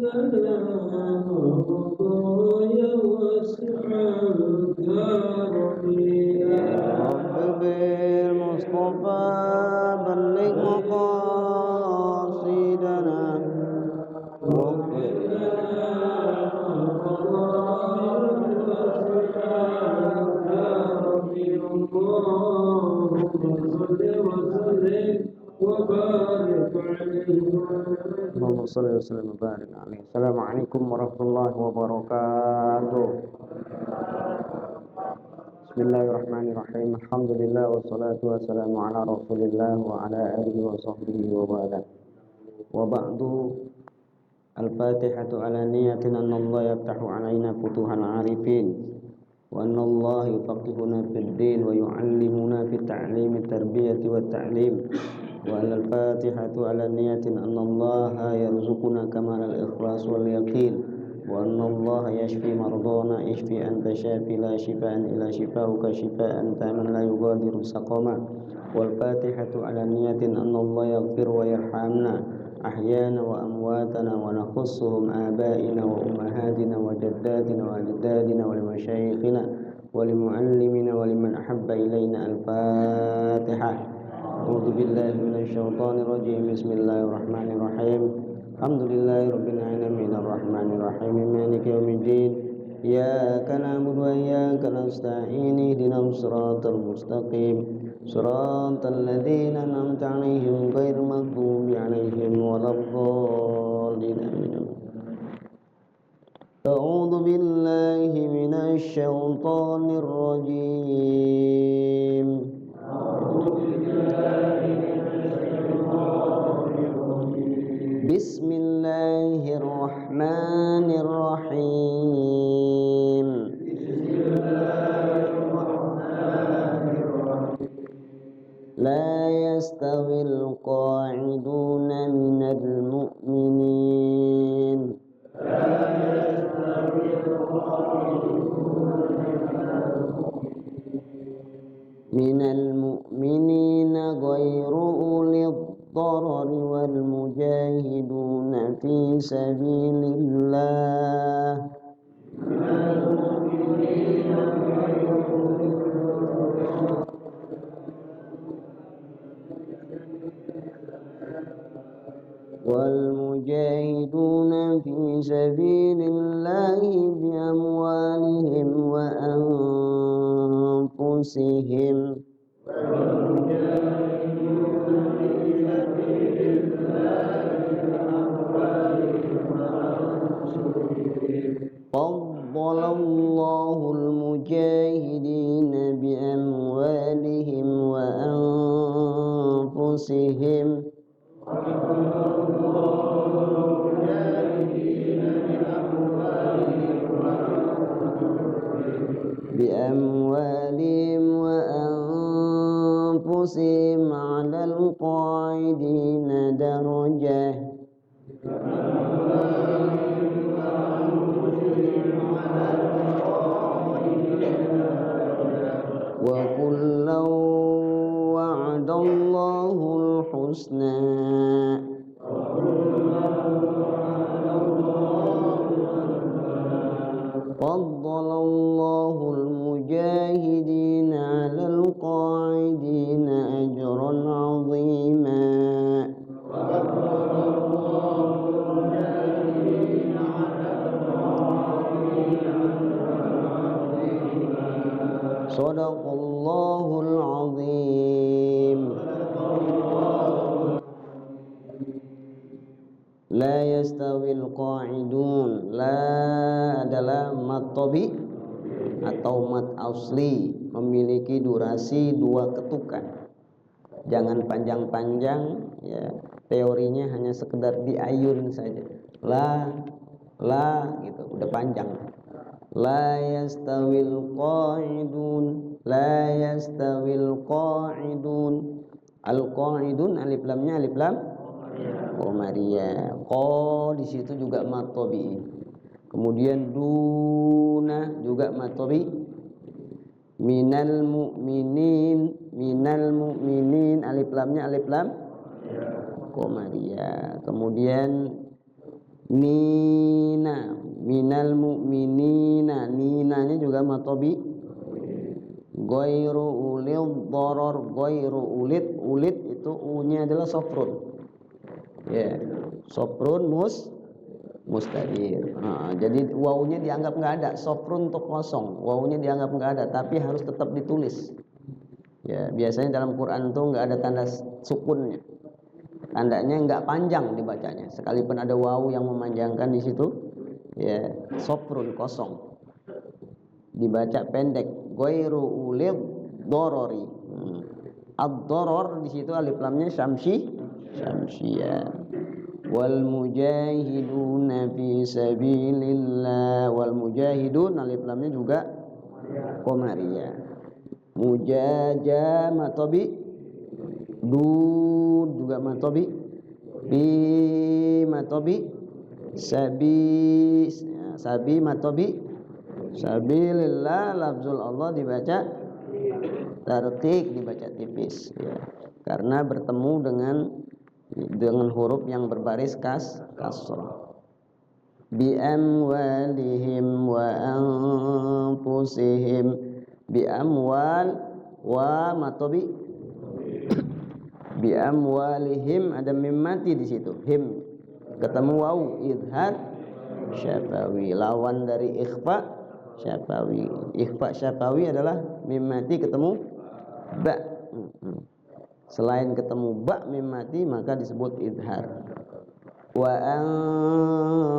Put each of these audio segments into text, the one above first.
يا واسع الكرم يا رب بالمصطفى بلغ مقاصدنا واغفر اللهم صل وسلم وبارك عليه. السلام عليكم warahmatullahi wabarakatuh. Bismillahirrahmanirrahim. Alhamdulillah wassalatu wassalamu ala Rasulillah wa ala alihi wa sahbihi wa ba'da. Wa ba'du. Al-Fatihatu ala niyatin anna Allah yaftahu alaina futuhal arifin wa anna Allah yufaqihuna fid din wa yu'allimuna fit ta'lim tarbiyati wat ta'lim. Wa al-Fatihatu ala niyatin anna Allah yarzuquna kamal al-ikhlas wal yaqin wa anna Allah yashfi mardana ishfi anta shafi la shifaan illa shifauka shifaan taman la yughadiru saqama. Wal Fatihatu ala niyatin anna Allah yaghfir wa yarhamna أحيانا وأمواتنا ونخصهم آبائنا وأمهاتنا وجداتنا وأجدادنا ولمشايخنا ولمعلمنا ولمن أحب إلينا. الفاتحة. أعوذ بالله من الشيطان الرجيم. بسم الله الرحمن الرحيم. الحمد لله رب العالمين الرحمن الرحيم مالك يوم الدين إياك نعبد وإياك نستعين اهدنا الصراط المستقيم صراط الذين أنعمت عليهم غير المغضوب عليهم ولا الضالين. أعوذ بالله من الشيطان الرجيم. بسم الله الرحمن الرحيم. لا يستوي القاعدون من المؤمنين غير أولي الضرر والمجاهدون في سبيل الله بأموالهم وأنفسهم فضل الله المجاهدين بأموالهم وأنفسهم على القاعدين درجة وكلا وعد الله الحسنى فضل الله المجاهدين على القاعدين أجرا عظيما صدق الله العظيم. La yastawil qa'idun. La adalah mat tabi atau mat asli, memiliki durasi dua ketukan. Jangan panjang-panjang ya. Teorinya hanya sekedar diayun saja. La gitu, udah panjang. La yastawil qa'idun. La yastawil qa'idun. Al-qa'idun alif lamnya alif lam Qamariyah. Qa di situ juga mad tabi'i. Kemudian duna juga mad tabi'i. Minal mu'minin alif lamnya alif lam Qamariyah. Kemudian Nina minal mu'minina, ninanya juga matobi. Ghairu ulil doror, ghairu ulit itu u-nya adalah sofrun. Ya, sofrun mustadir. Jadi wawunya dianggap nggak ada, sofrun untuk kosong, wawunya dianggap nggak ada, tapi harus tetap ditulis. Ya, biasanya dalam Quran tuh nggak ada tanda sukunnya, tandanya nggak panjang dibacanya, sekalipun ada wawu yang memanjangkan di situ, ya sofrun kosong, dibaca pendek. Ghairu ulil dorori. Ad-doror di situ alif lamnya syamsiyah. Wal mujahiduna fi sabilillah, wal mujahidun alif lamnya juga qamariyah. Mujaja matobi, dud juga matobi, bi matobi, sabi matobi, sabilillah lafzul Allah dibaca tarqiq, dibaca tipis, ya. Karena bertemu dengan huruf yang berbaris kasrah. Bi amwalihim wa anfusihim, bi amwal wa matobi, bi amwalihim ada mim mati di situ, him ketemu wawu, idhar syafawi, lawan dari ikhfa syafawi. Ikhfa syafawi adalah mim mati ketemu ba. Selain ketemu ba mim mati maka disebut idhar. Wa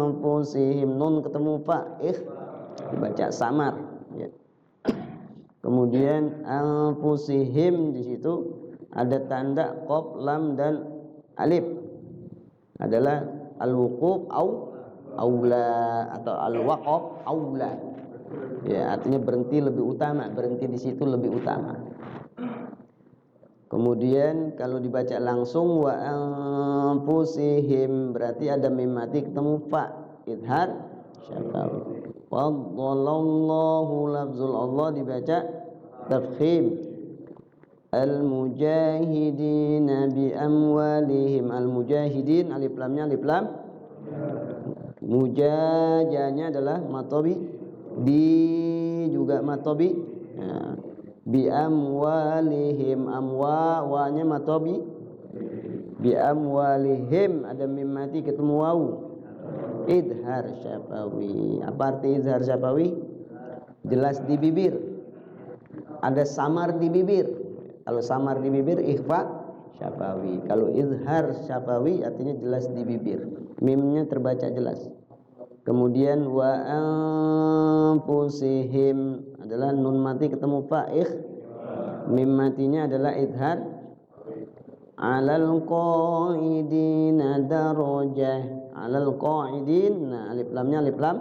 anfusihim, nun ketemu fa, dibaca samar, ya. Kemudian anfusihim di situ ada tanda qaf, lam dan alif, adalah al-wuquf aula atau al-waqaf aula. Ya, artinya berhenti lebih utama, berhenti di situ lebih utama. Kemudian kalau dibaca langsung wa anfusihim berarti ada mim mati ketemu fa, idhar syafawi. Faddalallahu lafzul Allah dibaca tafkhim. Al-mujahidina bi amwalihim, al-mujahidin alif lamnya alif lam, mujajanya adalah matobi, di juga matobi, ya. Bi amwalihim, amwa wa-nya matobi, bi amwalihim ada mim mati ketemu wawu, idhar syafawi. Apa arti idhar syafawi? Jelas di bibir, ada samar di bibir. Kalau samar di bibir ikhfa syafawi. Kalau izhar syafawi artinya jelas di bibir, mimnya terbaca jelas. Kemudian wa anfusihim adalah nun mati ketemu fa, mim matinya adalah idhar. Alal qaidina darajah, alal qaidin, nah alif lamnya alif lam,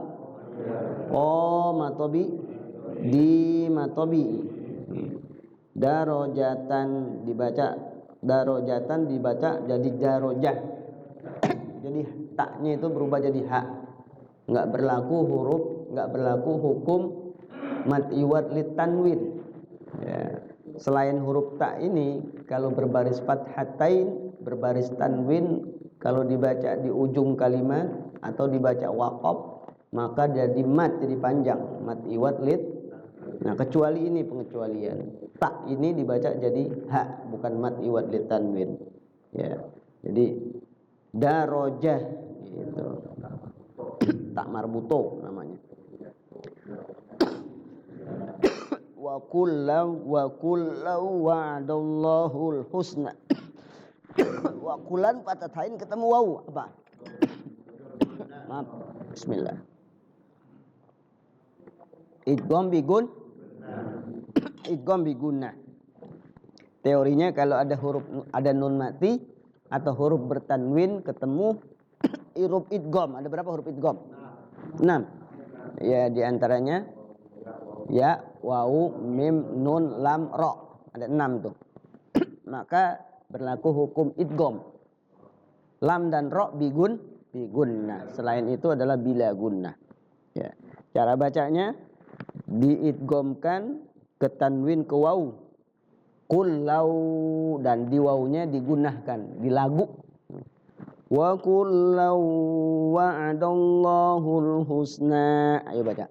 matobi, di matobi, darajatan dibaca jadi darajah. Jadi taknya itu berubah jadi hak, nggak berlaku hukum mad iwad lit tanwin, ya. Selain huruf ta ini kalau berbaris fathatain, berbaris tanwin, kalau dibaca di ujung kalimat atau dibaca waqaf maka jadi mad, jadi panjang, mad iwad lit. Nah, kecuali ini pengecualian, tak ini dibaca jadi hak, bukan mad iwad lit tanwin, ya. Jadi darajah itu tak marbuto namanya. Wa kullu wa'adallahul husna. Wa kullan fatathain ketemu wawu apa? Maaf. Bismillah. Idgham bigunah. Teorinya kalau ada nun mati atau huruf bertanwin ketemu huruf idgham, ada berapa huruf idgham? 6. Ya, di antaranya ya, wawu, mim, nun, lam, ro. Ada 6 tuh. Maka berlaku hukum idgham. Lam dan ro bigunnah. Selain itu adalah bila gunnah. Ya. Cara bacanya diidghamkan ke tanwin ke wawu. Qul lau, dan di wawunya digunahkan, dilagu. Wa kullau wa'adallahul husna. Ayo baca.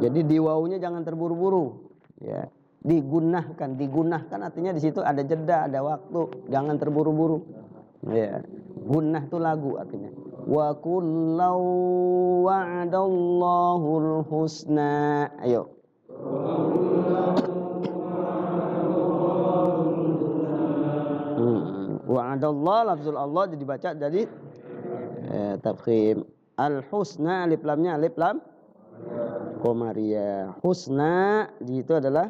Jadi di wawunya jangan terburu-buru, ya. Digunakan artinya di situ ada jeda, ada waktu, jangan terburu-buru. Ya. Gunnah itu lagu artinya. Wa kullau wa'adallahul husna. Ayo. Wa'adallah lafzul Allah jadi baca jadi tafkhim. Al husna alif lamnya alif lam qamariyah. Husna di itu adalah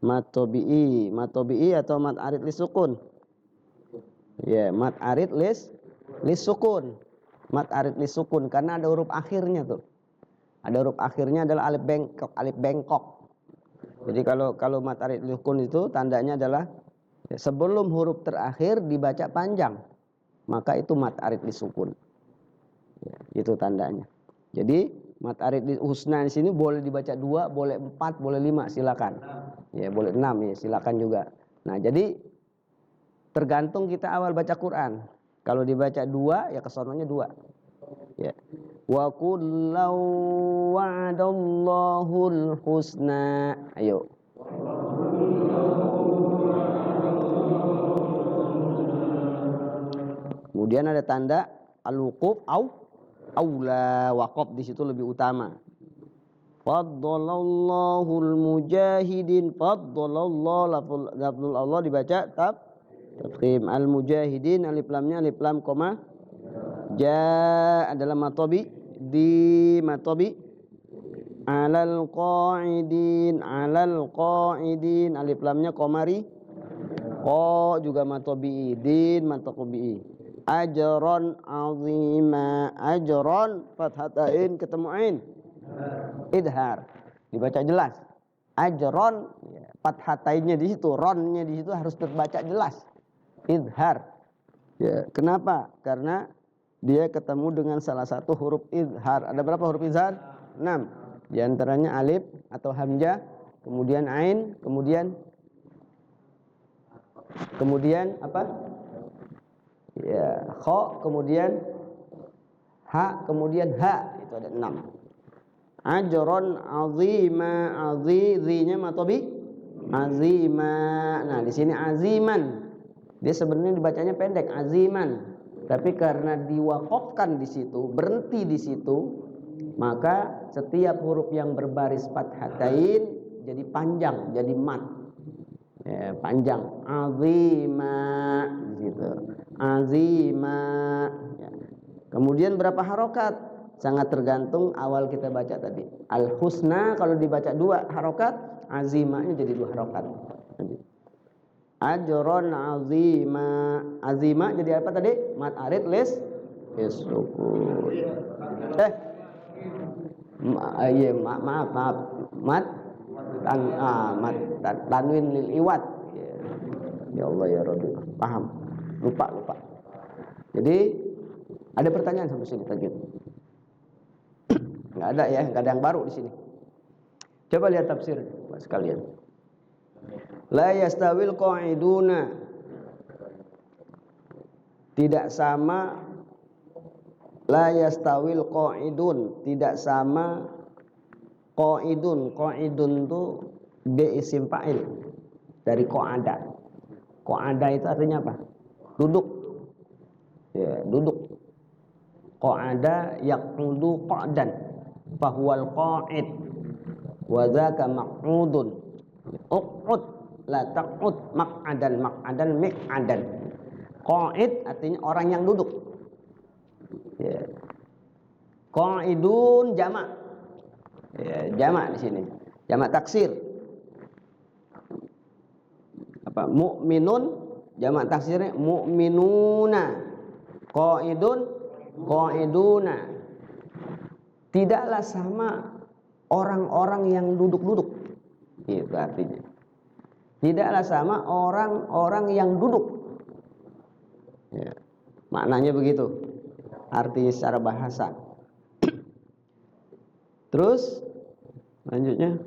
mat tabi'i atau mat arid lis sukun. Ya, mat arid lis sukun. Mat arid lis sukun karena ada huruf akhirnya tuh. Ada huruf akhirnya adalah alif bengkok. Jadi kalau mat arid lis sukun itu tandanya adalah sebelum huruf terakhir dibaca panjang, maka itu mat arid lis sukun. Ya, itu tandanya. Jadi mat arid lis husna di sini boleh dibaca 2, boleh 4, boleh 5, silakan. Ya, boleh 6 ya, silakan juga. Nah, jadi tergantung kita awal baca Quran. Kalau dibaca 2 ya kesononya 2. Ya. Wa kullau wa'adallahul husna. Ayo. Kemudian ada tanda al-wuquf aula, waqaf di situ lebih utama. Faddalallahu mujahidin. Faddalallahu lafzul Allah dibaca tafkhim. Al-mujahidin alif lamnya alif lam koma. Ja adalah matobi di matobi. Alal qa'idin alif lamnya komari. Qa juga matobi din matobi. Ajron azima. Ajron fathatain ketemu ain. Idhar dibaca jelas. Ajron ya, fathatainnya di situ, ronnya di situ harus terbaca jelas. Idhar. Ya, kenapa? Karena dia ketemu dengan salah satu huruf idhar. Ada berapa huruf idhar? 6. Di antaranya alif atau hamzah, kemudian ain, kemudian apa? Ya, kha, kemudian ha, kemudian ha. Itu ada 6. Ajron azima, azizinya matobi azima. Nah, di sini aziman. Dia sebenarnya dibacanya pendek, aziman. Tapi karena diwaqafkan di situ, berhenti di situ, maka setiap huruf yang berbaris fathatain jadi panjang, jadi mat. Ya, panjang. Azima gitu. Azima. Ya. Kemudian berapa harokat? Sangat tergantung awal kita baca tadi. Al-husna kalau dibaca 2 harokat, azimanya jadi 2 harokat. Ajron azima. Azima jadi apa tadi? Mat arid lis sukun. Maaf. Mat tanwin lil iwat. Ya Allah ya Rabbi. Paham. Lupa. Jadi ada pertanyaan sampai sini tajwid? Enggak ada ya, enggak ada yang baru di sini. Coba lihat tafsir sekalian. La yastawil qa'iduna. Tidak sama. La yastawil qa'idun. Tidak sama qa'idun. Qa'idun itu isim fa'il dari qa'ada. Qa'ada itu artinya apa? Duduk. Ya, duduk. Qa'ada yaqudu qa'dan. Fahuwal qa'id. Wa dzaka maq'udun. Uq'ud la taq'ud maq'adan miq'adan. Qa'id artinya orang yang duduk. Ya. Qa'idun jamak. Ya, jamak di sini. Jamak taksir. Apa? Mu'minun jamak taksirnya mu'minuna. Qa'idun qa'iduna. Tidaklah sama orang-orang yang duduk-duduk. Itu artinya. Tidaklah sama orang-orang yang duduk. Ya. Maknanya begitu. Artinya secara bahasa. Terus lanjutnya.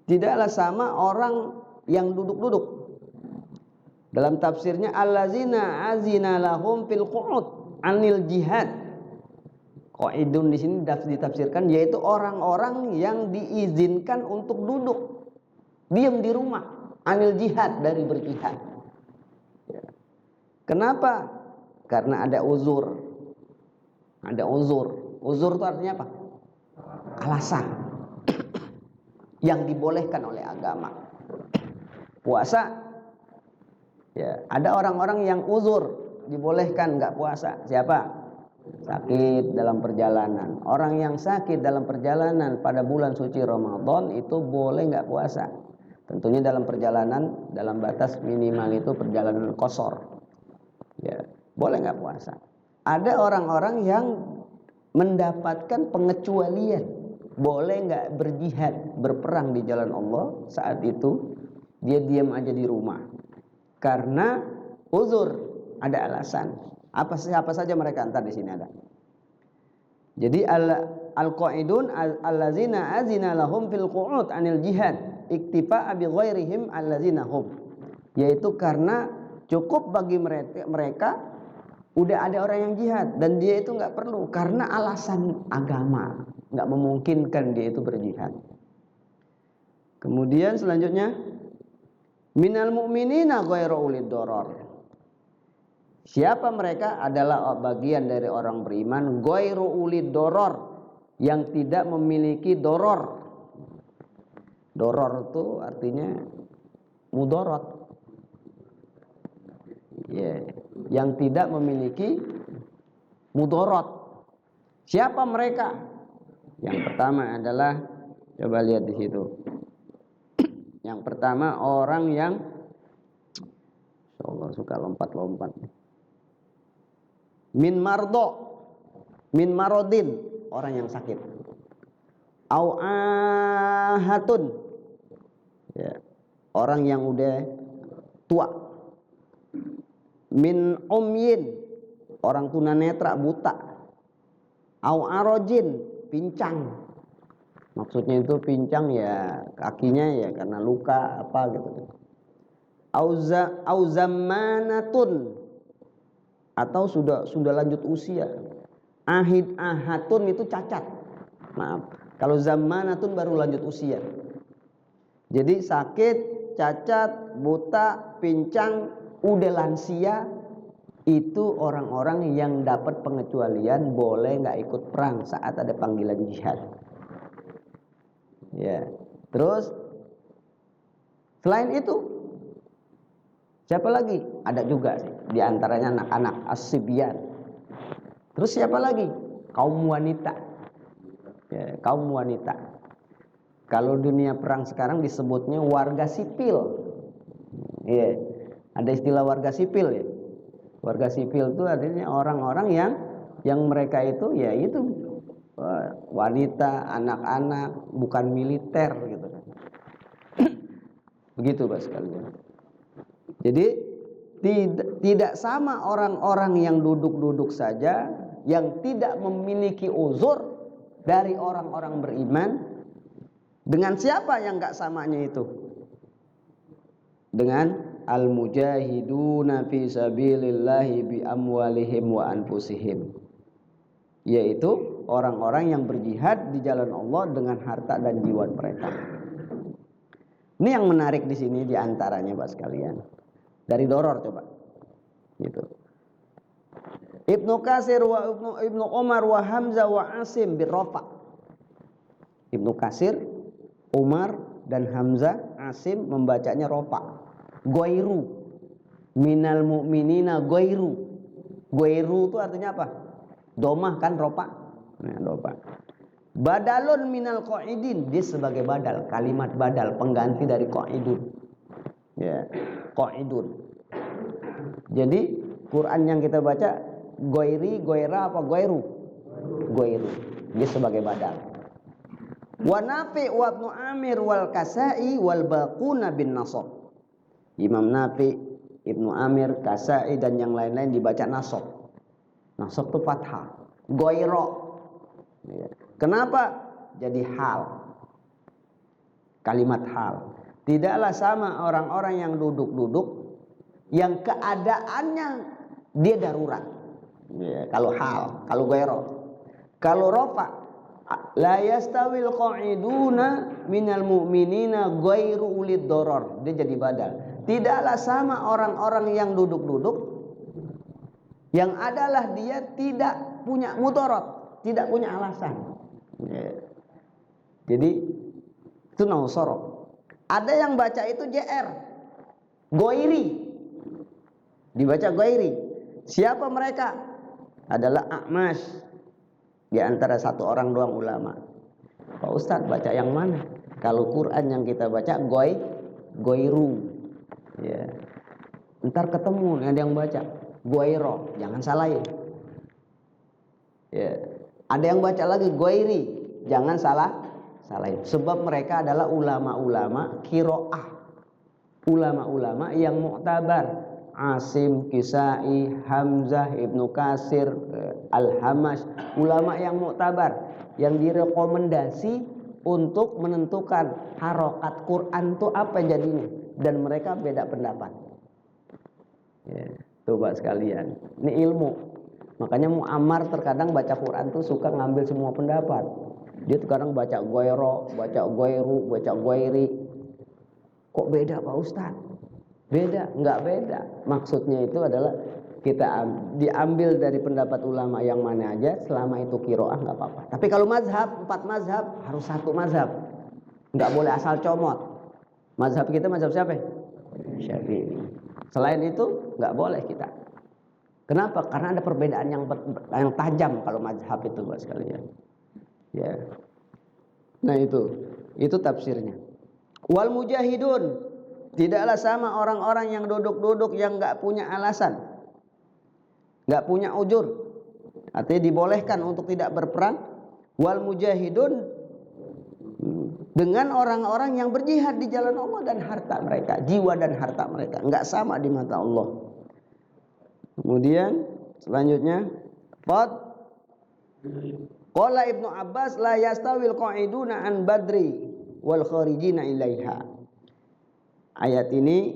Tidaklah sama orang yang duduk-duduk. Dalam tafsirnya allazina azina lahum fil qu'ud anil jihad. Qa'idun di sini ditafsirkan yaitu orang-orang yang diizinkan untuk duduk, diam di rumah, anil jihad, dari berjihad. Kenapa? Karena ada uzur. Ada uzur. Uzur itu artinya apa? Alasan yang dibolehkan oleh agama. Puasa. Ya, ada orang-orang yang uzur dibolehkan nggak puasa. Siapa? Sakit dalam perjalanan. Orang yang sakit dalam perjalanan pada bulan suci Ramadan itu boleh nggak puasa. Tentunya dalam perjalanan dalam batas minimal itu perjalanan qashar. Ya, boleh nggak puasa. Ada orang-orang yang mendapatkan pengecualian, boleh nggak berjihad, berperang di jalan Allah. Saat itu dia diam aja di rumah karena uzur, ada alasan. Apa saja mereka, antar di sini ada. Jadi al-qaidun allazina azina lahum fil qu'ud anil jihad iktifa'a bi ghairihim allazina hum, yaitu karena cukup bagi mereka udah ada orang yang jihad dan dia itu nggak perlu karena alasan agama, nggak memungkinkan dia itu berjihad. Kemudian selanjutnya minal mu'minina ghairu ulid doror. Siapa mereka? Adalah bagian dari orang beriman ghairu ulid doror, yang tidak memiliki doror. Doror itu artinya mudarat. Ya, yang tidak memiliki mudarat. Siapa mereka? Yang pertama adalah, coba lihat di situ. Yang pertama orang yang insyaallah suka lompat-lompat. Min marodin, orang yang sakit. Au ahatun, ya, orang yang udah tua. Min umyin, orang tunanetra, buta. Au arojin, pincang. Maksudnya itu pincang ya kakinya ya karena luka apa gitu. Au zammanatun, atau sudah lanjut usia. Ahatun itu cacat. Maaf, kalau zammanatun baru lanjut usia. Jadi sakit, cacat, buta, pincang, udah lansia, itu orang-orang yang dapat pengecualian boleh nggak ikut perang saat ada panggilan jihad. Ya, terus selain itu siapa lagi? Ada juga sih, di antaranya anak-anak as-sibyan. Terus siapa lagi? Kaum wanita. Ya, kaum wanita. Kalau dunia perang sekarang disebutnya warga sipil. Ya, ada istilah warga sipil ya. Warga sipil itu artinya orang-orang yang mereka itu ya itu wanita, anak-anak, bukan militer gitu kan. Begitu Pak sekalian. Jadi tidak sama orang-orang yang duduk-duduk saja, yang tidak memiliki uzur dari orang-orang beriman. Dengan siapa yang enggak samanya itu? Dengan al-mujahiduna fi sabilillahi bi amwalihim wa anfusihim, yaitu orang-orang yang berjihad di jalan Allah dengan harta dan jiwa mereka. Ini yang menarik di sini di antaranya Pak sekalian. Dari doror coba. Gitu. Ibnu Katsir wa Ibnu Umar wa Hamzah wa Asim birrafa. Ibnu Katsir, Umar dan Hamzah, Asim membacanya rofa. Goiru minal mu'minina goiru. Goiru itu artinya apa? Domah kan rofa. Nah, rofa. Badalun minal qaidin, dia sebagai badal, kalimat badal pengganti dari qaidun. Ya, qaidun. Jadi Quran yang kita baca goiri, goira apa goiru? Goiru. Dia sebagai badal. Wa Nafi wa Ibnu Amir wal Kasai wal Baquna bin Nasab. Imam Nafi, Ibnu Amir, Kasai dan yang lain-lain dibaca nasab. Nasab itu fathah. Goiro. Kenapa? Jadi hal. Kalimat hal. Tidaklah sama orang-orang yang duduk-duduk yang keadaannya dia darurat. Ya, kalau hal, kalau gairo. Kalau rofa, la yastawil qa'iduna minal mu'minina ghairu ulid doror. Dia jadi badal. Tidaklah sama orang-orang yang duduk-duduk yang adalah dia tidak punya mudarat, tidak punya alasan. Ya. Jadi itu nausoro. Ada yang baca itu JR, goiri, dibaca goiri. Siapa mereka? Adalah A'mash, di antara satu orang doang ulama. Pak Ustadz baca yang mana? Kalau Quran yang kita baca goiru, ya. Ntar ketemu ada yang baca goiro, jangan salahin. Ya. Ada yang baca lagi goiri, jangan salahin. Sebab mereka adalah ulama-ulama kiroah, ulama-ulama yang mu'tabar. Asim, Kisai, Hamzah, Ibnu Katsir, Al-Hamash, ulama yang mu'tabar, yang direkomendasi untuk menentukan harokat Quran itu apa jadinya, dan mereka beda pendapat. Ya, coba sekalian, ini ilmu. Makanya Mu'ammar terkadang baca Quran tuh suka ngambil semua pendapat. Dia terkadang baca goiro, baca goiru, baca goiri. Kok beda Pak Ustadz? Beda, enggak beda. Maksudnya itu adalah kita diambil dari pendapat ulama yang mana aja, selama itu kiroah enggak apa-apa. Tapi kalau mazhab, 4 mazhab harus satu mazhab. Enggak boleh asal comot. Mazhab kita mazhab siapa? Syafi'i. Selain itu enggak boleh kita. Kenapa? Karena ada perbedaan yang tajam kalau mazhab itu Bapak sekalian. Ya. Nah itu tafsirnya. Wal mujahidun, tidaklah sama orang-orang yang duduk-duduk yang enggak punya alasan, enggak punya ujur, artinya dibolehkan untuk tidak berperang. Wal mujahidun, dengan orang-orang yang berjihad di jalan Allah dan harta mereka, jiwa dan harta mereka enggak sama di mata Allah. Kemudian selanjutnya, qala Ibnu Abbas la yastawil qa'iduna an badri wal kharijina ilaiha. Ayat ini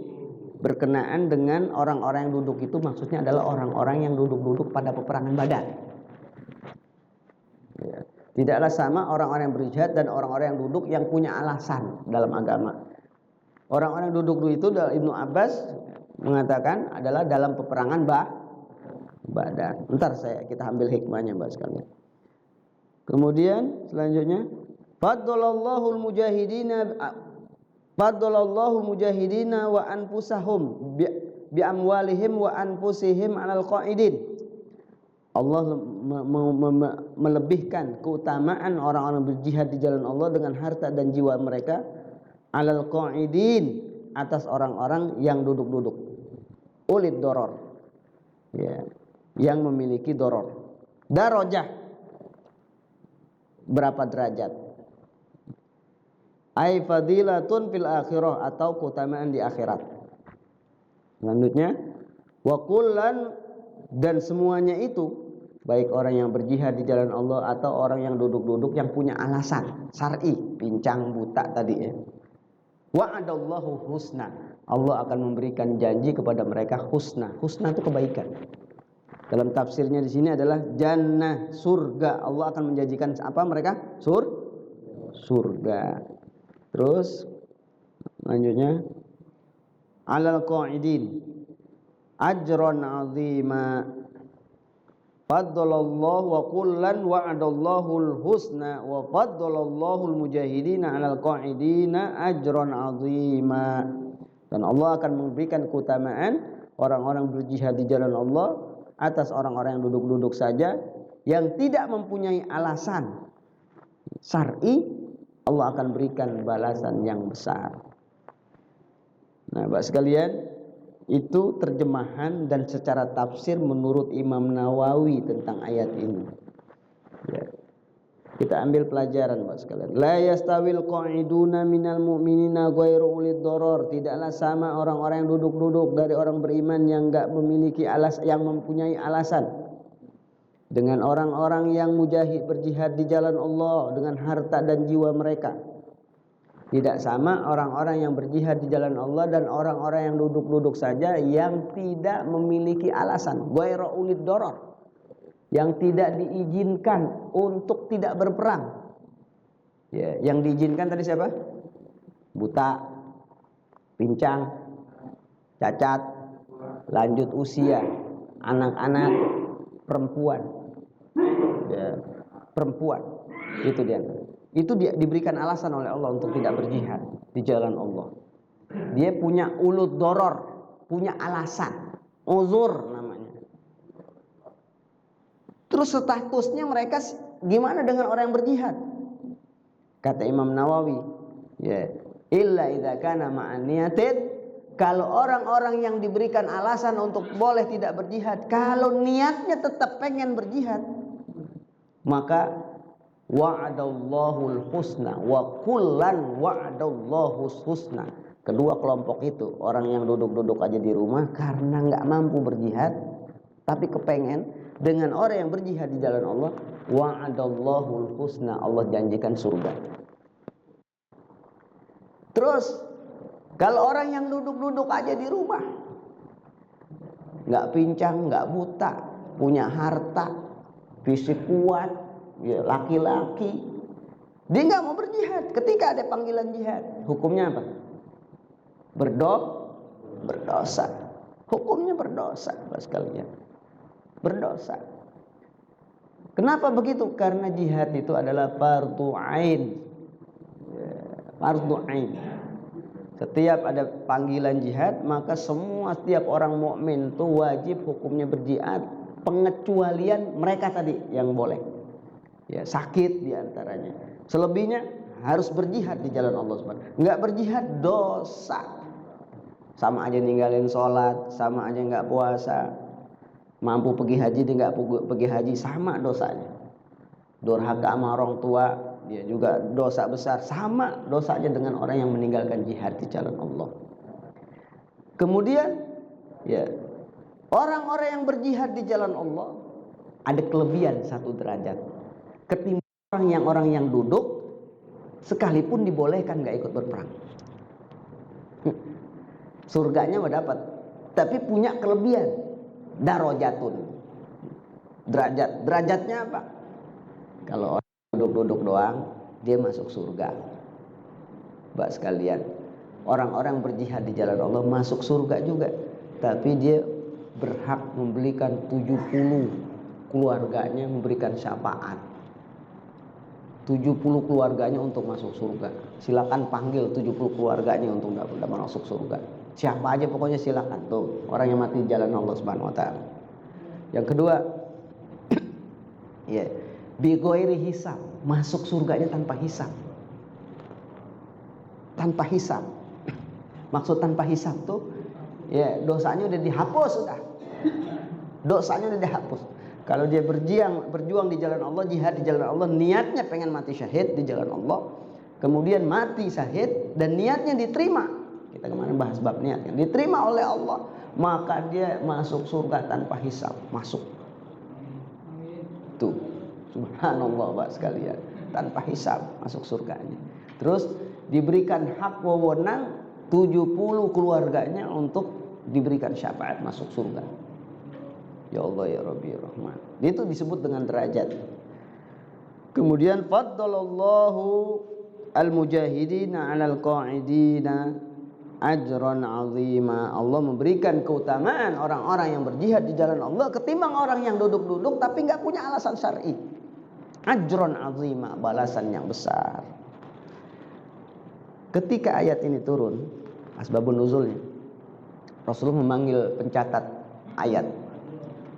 berkenaan dengan orang-orang yang duduk itu, maksudnya adalah orang-orang yang duduk-duduk pada peperangan Badar. Ya. Tidaklah sama orang-orang yang berjihad dan orang-orang yang duduk yang punya alasan dalam agama. Orang-orang yang duduk itu Ibnu Abbas mengatakan adalah dalam peperangan Badar. Ntar kita ambil hikmahnya Mbak sekalian. Kemudian selanjutnya, faddalallahu mujahidina wa anfusahum bi amwalihim wa anfusihim 'alal qa'idin. Allah melebihkan keutamaan orang-orang berjihad di jalan Allah dengan harta dan jiwa mereka 'alal qa'idin, atas orang-orang yang duduk-duduk. Ulid doror. Ya, yang memiliki doror. Darajah, berapa derajat? Ai fadilatun fil akhirah, atau keutamaan di akhirat. Selanjutnya, wa kullan, dan semuanya itu, baik orang yang berjihad di jalan Allah atau orang yang duduk-duduk yang punya alasan syar'i, pincang buta tadi ya. Wa'adallahu husna, Allah akan memberikan janji kepada mereka husna. Husna itu kebaikan. Dalam tafsirnya di sini adalah jannah, surga. Allah akan menjanjikan apa mereka? Surga. Terus lanjutnya, alal qa'idin ajran 'azima, faddalallahu wa kullan wa'adallahul husna wa faddalallahul mujahidina 'alal qa'idina ajran 'azima. Dan Allah akan memberikan keutamaan orang-orang berjihad di jalan Allah atas orang-orang yang duduk-duduk saja yang tidak mempunyai alasan syar'i. Allah akan berikan balasan yang besar. Nah, Bapak sekalian, itu terjemahan dan secara tafsir menurut Imam Nawawi tentang ayat ini. Ya. Kita ambil pelajaran Bapak sekalian. La yastawil qa'iduna minal mu'minina ghairu ulid doror. Tidaklah sama orang-orang yang duduk-duduk dari orang beriman yang enggak memiliki yang mempunyai alasan, dengan orang-orang yang mujahid berjihad di jalan Allah dengan harta dan jiwa mereka. Tidak sama orang-orang yang berjihad di jalan Allah dan orang-orang yang duduk-duduk saja yang tidak memiliki alasan, ghairu ulid doror, yang tidak diizinkan untuk tidak berperang. Ya, yang diizinkan tadi siapa? Buta, pincang, cacat, lanjut usia, anak-anak, perempuan. Ya, perempuan itu dia. Itu dia diberikan alasan oleh Allah untuk tidak berjihad di jalan Allah. Dia punya ulud doror, punya alasan, uzur namanya. Terus statusnya mereka gimana dengan orang yang berjihad? Kata Imam Nawawi, ya, illa idza kana ma'an niyatin, kalau orang-orang yang diberikan alasan untuk boleh tidak berjihad, kalau niatnya tetap pengen berjihad, maka wa'adallahul husna wa kullan wa'adallahu husna. Kedua kelompok itu, orang yang duduk-duduk aja di rumah karena nggak mampu berjihad, tapi kepengen, dengan orang yang berjihad di jalan Allah, wa'adallahul husna, Allah janjikan surga. Terus kalau orang yang duduk-duduk aja di rumah, nggak pincang, nggak buta, punya harta, fisik kuat, ya, laki-laki, dia nggak mau berjihad. Ketika ada panggilan jihad, hukumnya apa? Berdosa. Hukumnya berdosa, Bapak sekalian. Berdosa. Kenapa begitu? Karena jihad itu adalah fardhu ain. Ya, fardhu ain. Setiap ada panggilan jihad, maka setiap orang mukmin itu wajib hukumnya berjihad. Pengecualian mereka tadi yang boleh. Ya, sakit diantaranya. Selebihnya harus berjihad di jalan Allah Subhanahu. Nggak berjihad dosa. Sama aja ninggalin sholat, sama aja nggak puasa. Mampu pergi haji dia nggak pergi haji, sama dosanya. Durhaka sama orang tua, dia juga dosa besar, sama dosanya dengan orang yang meninggalkan jihad di jalan Allah. Kemudian, ya, orang-orang yang berjihad di jalan Allah ada kelebihan 1 derajat ketimbang orang yang duduk sekalipun dibolehkan nggak ikut berperang. Surganya mau dapat, tapi punya kelebihan, darajatun, derajatnya apa? Kalau orang duduk-duduk doang, dia masuk surga. Mbak sekalian, orang-orang berjihad di jalan Allah masuk surga juga, tapi dia berhak memberikan 70 keluarganya memberikan syafaat. 70 keluarganya untuk masuk surga. Silakan panggil 70 keluarganya untuk dapat masuk surga. Siapa aja pokoknya silakan tuh, orang yang mati di jalan Allah Subhanahu wa taala. Yang kedua, ya, bi ghairi hisab, masuk surganya tanpa hisab. Tanpa hisab. Maksud tanpa hisab tuh, ya, dosanya udah dihapus sudah. Dosanya udah dihapus. Kalau dia berjuang di jalan Allah, jihad di jalan Allah, niatnya pengen mati syahid di jalan Allah, kemudian mati syahid dan niatnya diterima. Kita kemarin bahas bab niat kan, diterima oleh Allah, maka dia masuk surga tanpa hisab, masuk. Tuh, subhanallah Pak sekalian, tanpa hisab masuk surganya. Terus diberikan hak wewenang 70 keluarganya untuk diberikan syafaat masuk surga. Ya Allah ya Rabbi ya Rahman. Itu disebut dengan derajat. Kemudian faddalallahu al-mujahidina 'alal qa'idina ajran 'azima. Allah memberikan keutamaan orang-orang yang berjihad di jalan Allah ketimbang orang yang duduk-duduk tapi enggak punya alasan syar'i. Ajran 'azima, balasan yang besar. Ketika ayat ini turun, asbabun nuzulnya, Rasulullah memanggil pencatat ayat.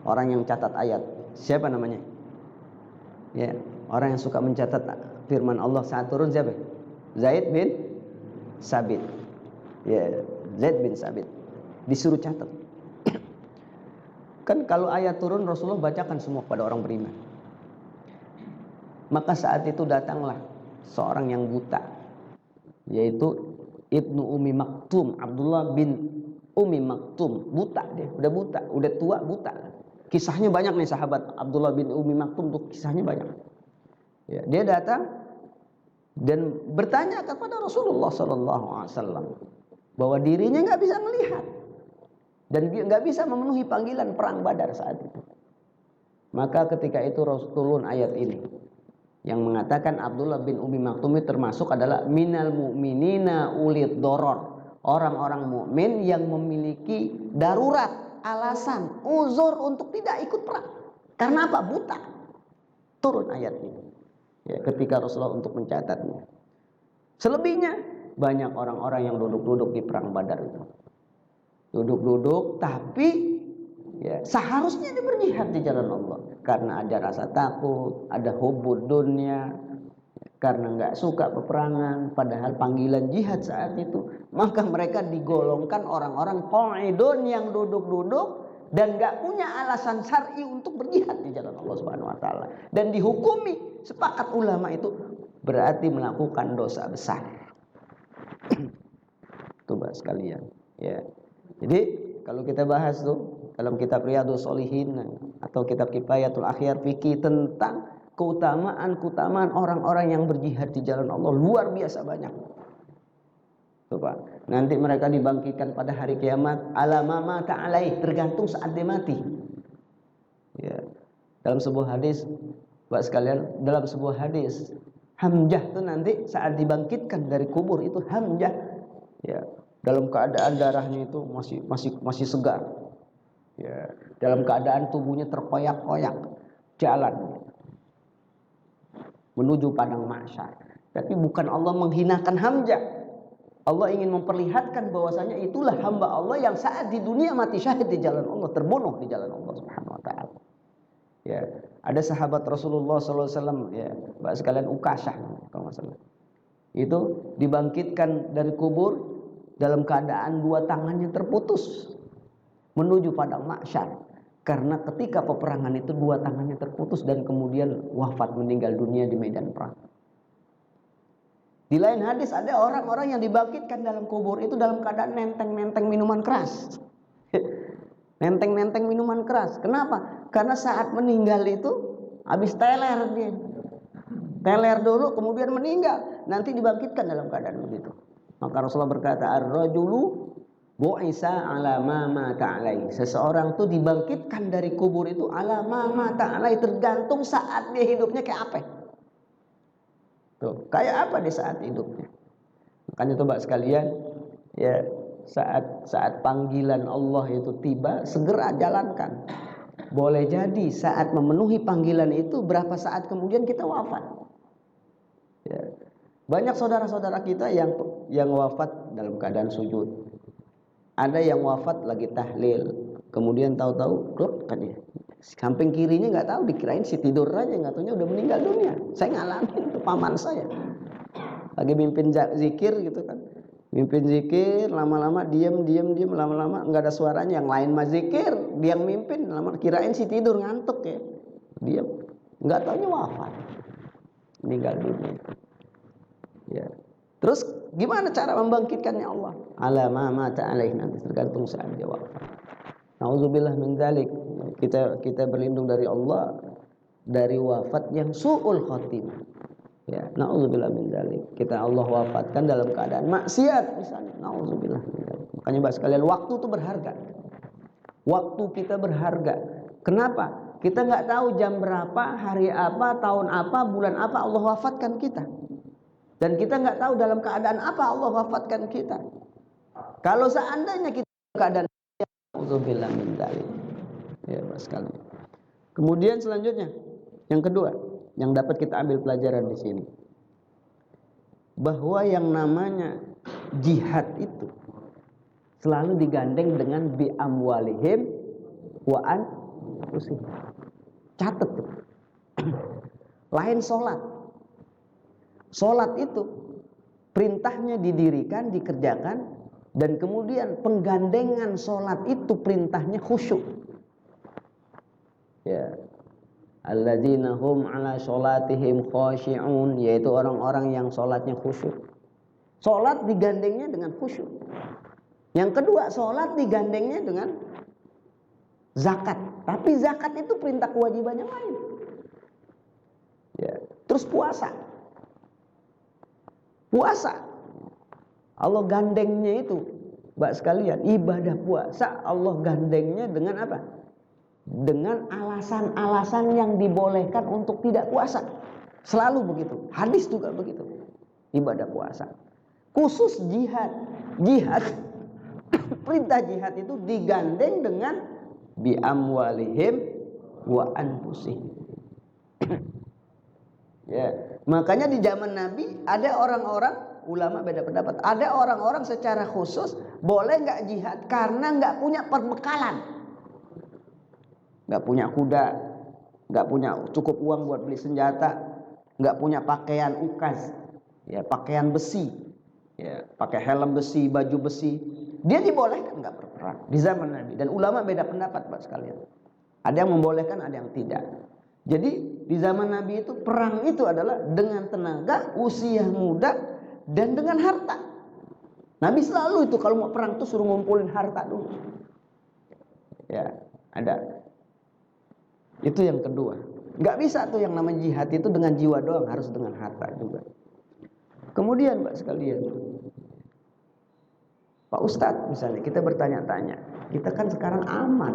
Orang yang catat ayat, siapa namanya? Ya, orang yang suka mencatat firman Allah saat turun siapa? Zaid bin Sabit. Ya, Zaid bin Sabit. Disuruh catat. Kan kalau ayat turun Rasulullah bacakan semua kepada orang beriman. Maka saat itu datanglah seorang yang buta, yaitu Ibnu Ummi Maktum, Abdullah bin Ummi Maktum. Buta dia, udah buta, udah tua buta. Kisahnya banyak nih sahabat Abdullah bin Ummi Maktum tuh, kisahnya banyak. Ya, dia datang dan bertanya kepada Rasulullah SAW bahwa dirinya nggak bisa melihat dan nggak bisa memenuhi panggilan perang Badar saat itu. Maka ketika itu Rasul turun ayat ini yang mengatakan Abdullah bin Umi Maktum termasuk adalah minal mu'minina ulid doror, orang-orang mukmin yang memiliki darurat, alasan, uzur untuk tidak ikut perang. Karena apa? Buta. Turun ayat ini. Ya, ketika Rasulullah untuk mencatatnya. Selebihnya banyak orang-orang yang duduk-duduk di perang Badar itu. Duduk-duduk tapi ya seharusnya dia berjihad di jalan Allah. Karena ada rasa takut, ada hubud dunia, karena nggak suka peperangan, padahal panggilan jihad saat itu, maka mereka digolongkan orang-orang qaidun yang duduk-duduk dan nggak punya alasan syar'i untuk berjihad di jalan Allah Subhanahu Wa Taala, dan dihukumi sepakat ulama itu berarti melakukan dosa besar. Coba sekalian, ya. Jadi kalau kita bahas tuh dalam kitab Riyadhus Shalihin atau kitab Kifayatul Akhyar fikih tentang keutamaan orang-orang yang berjihad di jalan Allah luar biasa banyak. Coba, nanti mereka dibangkitkan pada hari kiamat ala ma mata alaih, tergantung saat dia mati. Ya. Dalam sebuah hadis, Bapak sekalian, dalam sebuah hadis, Hamzah itu nanti saat dibangkitkan dari kubur itu Hamzah, ya, dalam keadaan darahnya itu masih segar. Ya, dalam keadaan tubuhnya terkoyak-koyak, jalan menuju padang mahsyar. Tapi bukan Allah menghinakan Hamzah. Allah ingin memperlihatkan bahwasanya itulah hamba Allah yang saat di dunia mati syahid di jalan Allah, terbunuh di jalan Allah Subhanahu Wa Taala. Ya, ada sahabat Rasulullah SAW, ya, Mbak sekalian, Ukasyah kalau nggak salah. Itu dibangkitkan dari kubur dalam keadaan dua tangannya terputus menuju padang mahsyar. Karena ketika peperangan itu dua tangannya terputus dan kemudian wafat, meninggal dunia di medan perang. Di lain hadis ada orang-orang yang dibangkitkan dalam kubur itu dalam keadaan nenteng-nenteng minuman keras. Nenteng-nenteng minuman keras. Kenapa? Karena saat meninggal itu habis teler dia. Teler dulu kemudian meninggal, nanti dibangkitkan dalam keadaan begitu. Maka Rasulullah berkata, ar-rajulu bu'isa ala ma mata alai. Seseorang tuh dibangkitkan dari kubur itu ala ma mata alai, tergantung saat dia hidupnya kayak apa. Tuh, kayak apa di saat hidupnya. Makanya tuh Mbak sekalian, ya, saat panggilan Allah itu tiba, segera jalankan. Boleh jadi saat memenuhi panggilan itu berapa saat kemudian kita wafat. Ya. Banyak saudara-saudara kita yang wafat dalam keadaan sujud. Ada yang wafat lagi tahlil, kemudian tahu-tahu klep kan ya. Samping kirinya nggak tahu, dikirain si tidur aja, nggak taunya udah meninggal dunia. Saya ngalamin itu, paman saya. Lagi mimpin zikir gitu kan. Mimpin zikir, lama-lama diam, lama-lama nggak ada suaranya. Yang lain mah zikir, dia yang mimpin, lama kirain si tidur ngantuk ya. Diam, nggak taunya wafat, meninggal dunia. Ya. Terus gimana cara membangkitkannya Allah? Ala ma mata alaih, nanti tergantung saat dia wafat. Nauzubillah min dzalik. Kita berlindung dari Allah dari wafat yang su'ul khatimah. Ya, nauzubillah min dzalik. Kita Allah wafatkan dalam keadaan maksiat misalnya. Nauzubillah min dzalik. Makanya Bapak sekalian, waktu itu berharga. Waktu kita berharga. Kenapa? Kita nggak tahu jam berapa, hari apa, tahun apa, bulan apa Allah wafatkan kita. Dan kita nggak tahu dalam keadaan apa Allah wafatkan kita. Kalau seandainya kita dalam keadaan auzubillah min dzalik. Ya, Pak sekalian. Kemudian selanjutnya, yang kedua, yang dapat kita ambil pelajaran di sini, bahwa yang namanya jihad itu selalu digandeng dengan bi amwalihim wa anfusihim. Catat tuh. Lain sholat. Sholat itu perintahnya didirikan, dikerjakan, dan kemudian penggandengan sholat itu perintahnya khusyuk. Ya, alladzina hum ala sholatihim khashi'un, yaitu orang-orang yang sholatnya khusyuk. Sholat digandengnya dengan khusyuk. Yang kedua, sholat digandengnya dengan zakat. Tapi zakat itu perintah kewajiban yang lain. Ya, terus puasa. Puasa. Allah gandengnya itu, Mbak sekalian, ibadah puasa Allah gandengnya dengan apa? Dengan alasan-alasan yang dibolehkan untuk tidak puasa. Selalu begitu. Hadis juga begitu. Ibadah puasa. Khusus jihad. Jihad, perintah jihad itu digandeng dengan bi amwalihim wa anfusihim. Ya, makanya di zaman Nabi ada orang-orang, ulama beda pendapat. Ada orang-orang secara khusus boleh nggak jihad karena nggak punya perbekalan, nggak punya kuda, nggak punya cukup uang buat beli senjata, nggak punya pakaian ukas, ya pakaian besi, ya pakai helm besi, baju besi, dia dibolehkan nggak berperang di zaman Nabi. Dan ulama beda pendapat, Pak sekalian. Ada yang membolehkan, ada yang tidak. Jadi di zaman Nabi itu perang itu adalah dengan tenaga, usia muda, dan dengan harta. Nabi selalu itu kalau mau perang tuh suruh ngumpulin harta dulu. Ya, ada. Itu yang kedua. Nggak bisa tuh yang namanya jihad itu dengan jiwa doang, harus dengan harta juga. Kemudian Pak sekalian, Pak Ustadz misalnya kita bertanya-tanya, kita kan sekarang aman,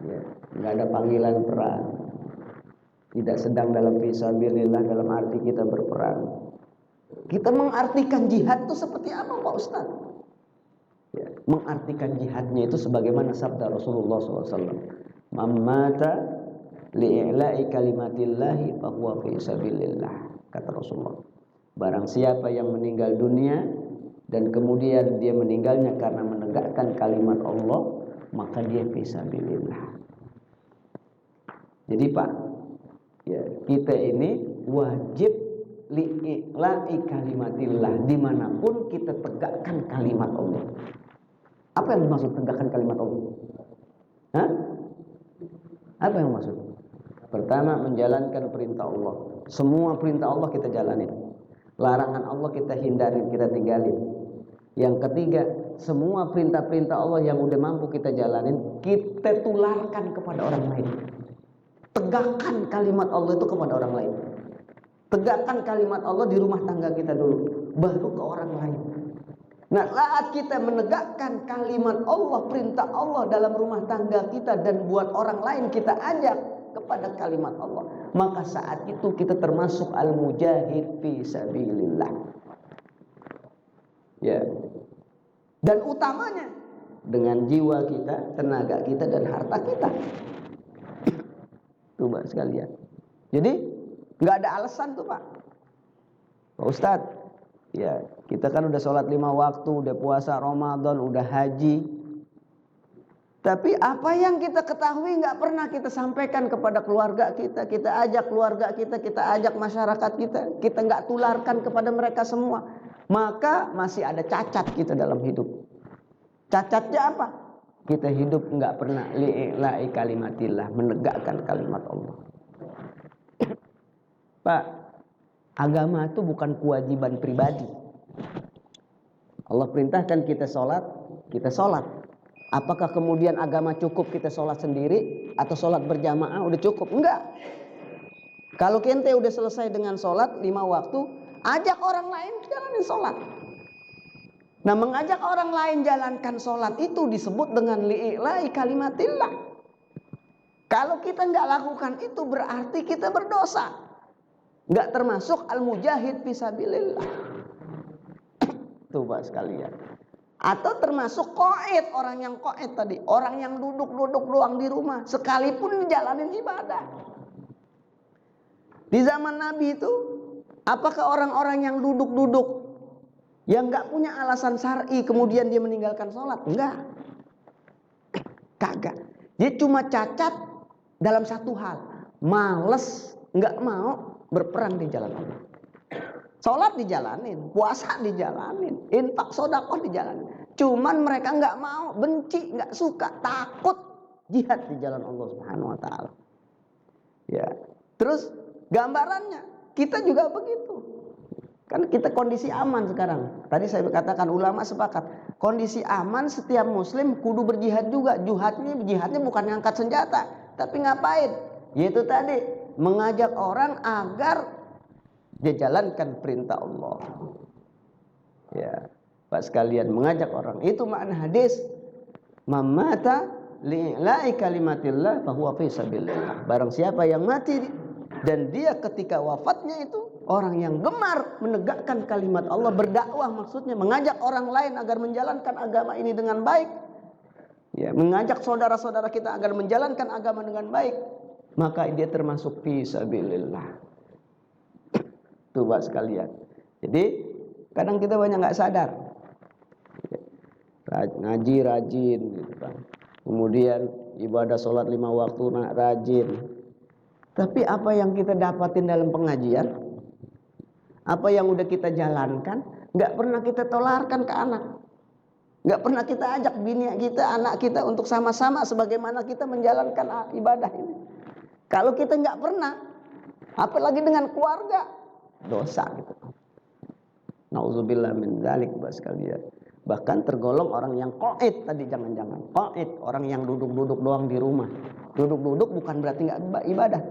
ya, nggak ada panggilan perang, tidak sedang dalam fisabilillah dalam arti kita berperang. Kita mengartikan jihad itu seperti apa Pak Ustadz? Ya, mengartikan jihadnya itu sebagaimana sabda Rasulullah SAW. Mamata li'i'la'i kalimatillahi fahuwa fisabilillah. Kata Rasulullah, barang siapa yang meninggal dunia dan kemudian dia meninggalnya karena menegakkan kalimat Allah, maka dia fisabilillah. Jadi Pak, ya, kita ini wajib li'i'la'i kalimatillah, dimanapun kita tegakkan kalimat Allah. Apa yang dimaksud tegakkan kalimat Allah? Hah? Apa yang maksud? Pertama, menjalankan perintah Allah. Semua perintah Allah kita jalanin. Larangan Allah kita hindarin, kita tinggalin. Yang ketiga, semua perintah-perintah Allah yang udah mampu kita jalanin, kita tularkan kepada orang lain. Tegakkan kalimat Allah itu kepada orang lain. Tegakkan kalimat Allah di rumah tangga kita dulu, baru ke orang lain. Nah, saat kita menegakkan kalimat Allah, perintah Allah dalam rumah tangga kita dan buat orang lain kita ajak kepada kalimat Allah, maka saat itu kita termasuk al-mujahid fi sabilillah. Ya. Dan utamanya dengan jiwa kita, tenaga kita dan harta kita. Tuh Pak sekalian. Jadi nggak ada alasan tuh Pak. Pak Ustadz, ya kita kan udah sholat 5 waktu, udah puasa Ramadan, udah haji. Tapi apa yang kita ketahui nggak pernah kita sampaikan kepada keluarga kita. Kita ajak keluarga kita ajak masyarakat kita nggak tularkan kepada mereka semua. Maka masih ada cacat kita dalam hidup. Cacatnya apa? Kita hidup nggak pernah li'i'la'i kalimatillah, menegakkan kalimat Allah. Pak, agama itu bukan kewajiban pribadi. Allah perintahkan kita sholat, kita sholat. Apakah kemudian agama cukup kita sholat sendiri atau sholat berjamaah udah cukup? Enggak. Kalau ente udah selesai dengan sholat 5 waktu, ajak orang lain jalanin sholat. Nah, mengajak orang lain jalankan sholat itu disebut dengan li'i'la'i kalimatillah. Kalau kita nggak lakukan itu berarti kita berdosa. Nggak termasuk al-mujahid fisabilillah. Tuh Pak sekalian. Atau termasuk qaid, orang yang qaid tadi, orang yang duduk-duduk doang di rumah sekalipun jalanin ibadah. Di zaman Nabi itu, apakah orang-orang yang duduk-duduk yang nggak punya alasan syar'i kemudian dia meninggalkan sholat? Enggak. Kagak. Dia cuma cacat dalam satu hal, males, nggak mau berperang di jalan Allah. Sholat dijalanin, puasa dijalanin, infak sedekah dijalanin. Cuman mereka nggak mau, benci, nggak suka, takut jihad di jalan Allah Subhanahu Wa Taala. Ya, terus gambarannya kita juga begitu. Kan kita kondisi aman sekarang. Tadi saya katakan ulama sepakat, kondisi aman setiap muslim kudu berjihad juga. Jihadnya bukan ngangkat senjata, tapi ngapain? Yaitu tadi mengajak orang agar Dia jalankan perintah Allah. Ya, Pak sekalian, mengajak orang. Itu makna hadis. Mamata li'la'i kalimatillah fahuwa fi sabilillah. Barang siapa yang mati dan dia ketika wafatnya itu orang yang gemar menegakkan kalimat Allah, berdakwah maksudnya mengajak orang lain agar menjalankan agama ini dengan baik. Ya, mengajak saudara-saudara kita agar menjalankan agama dengan baik, maka dia termasuk fi sabilillah. Tuh Pak sekalian. Jadi kadang kita banyak nggak sadar. Ngaji rajin gitu kan. Kemudian ibadah sholat 5 waktu rajin. Tapi apa yang kita dapatin dalam pengajian, apa yang udah kita jalankan, nggak pernah kita tolarkan ke anak. Nggak pernah kita ajak bini kita, anak kita untuk sama-sama sebagaimana kita menjalankan ibadah ini. Kalau kita nggak pernah, apalagi dengan keluarga, dosa gitu. Nauzubillah min dzalik sekalian. Bahkan tergolong orang yang qaid tadi, jangan-jangan qaid, orang yang duduk-duduk doang di rumah. Duduk-duduk bukan berarti nggak ibadah,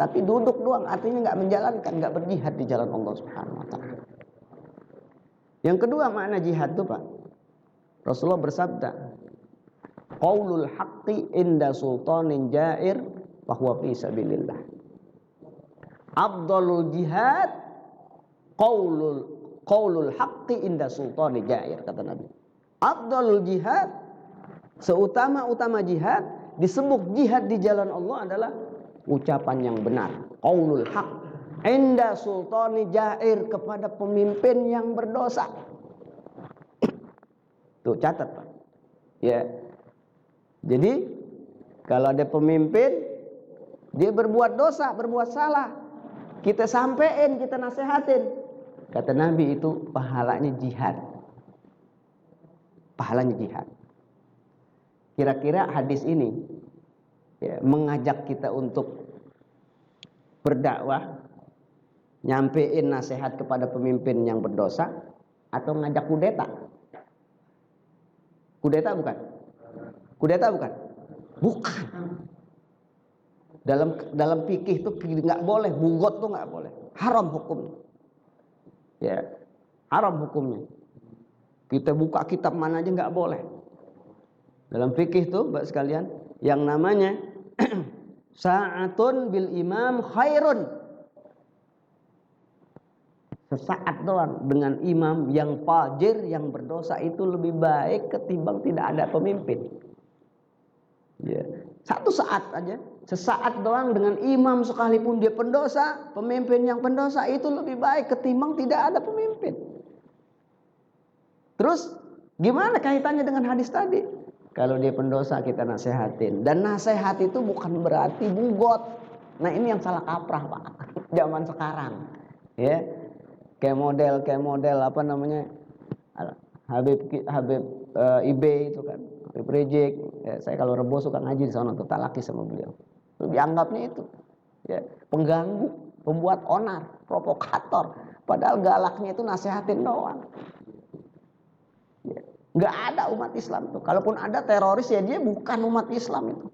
tapi duduk doang, artinya nggak menjalankan, nggak berjihad di jalan Allah Subhanahu wa taala. Yang kedua makna jihad itu Pak, Rasulullah bersabda, qaulul haqqi inda sultanin jair wa huwa fi sabilillah. Afdalul jihad qaulul haqqi inda sultanin jair, kata Nabi. Afdalul jihad, seutama-utama jihad, disebut jihad di jalan Allah adalah ucapan yang benar, qaulul haqq inda sultani jair, kepada pemimpin yang berdosa. Tuh catat Pak. Ya. Jadi kalau ada pemimpin dia berbuat dosa, berbuat salah, kita sampein, kita nasehatin. Kata Nabi itu pahalanya jihad. Pahalanya jihad. Kira-kira hadis ini ya, mengajak kita untuk berdakwah, nyampein nasihat kepada pemimpin yang berdosa, atau ngajak kudeta? Kudeta bukan? Kudeta bukan? Bukan. Dalam fikih itu nggak boleh, bugot tuh nggak boleh, haram hukumnya. Ya, haram hukumnya. Kita buka kitab mana aja nggak boleh. Dalam fikih tuh, Mbak sekalian, yang namanya sa'atun bil imam khairun. Sesaat doang dengan imam yang fajir, yang berdosa itu lebih baik ketimbang tidak ada pemimpin. Ya, satu saat aja, sesaat doang dengan imam sekalipun dia pendosa, pemimpin yang pendosa itu lebih baik ketimbang tidak ada pemimpin. Terus gimana kaitannya dengan hadis tadi? Kalau dia pendosa kita nasehatin, dan nasihat itu bukan berarti bugot. Nah ini yang salah kaprah Pak, zaman sekarang. Ya. Kayak model apa namanya, Habib IB itu kan, Habib Rizik. Ya, saya kalau Rebo suka ngaji di sana, tak laki sama beliau. Dianggapnya itu ya, pengganggu, pembuat onar, provokator. Padahal galaknya itu nasehatin doang. Ya, nggak ada umat Islam tuh. Kalaupun ada teroris ya dia bukan umat Islam itu.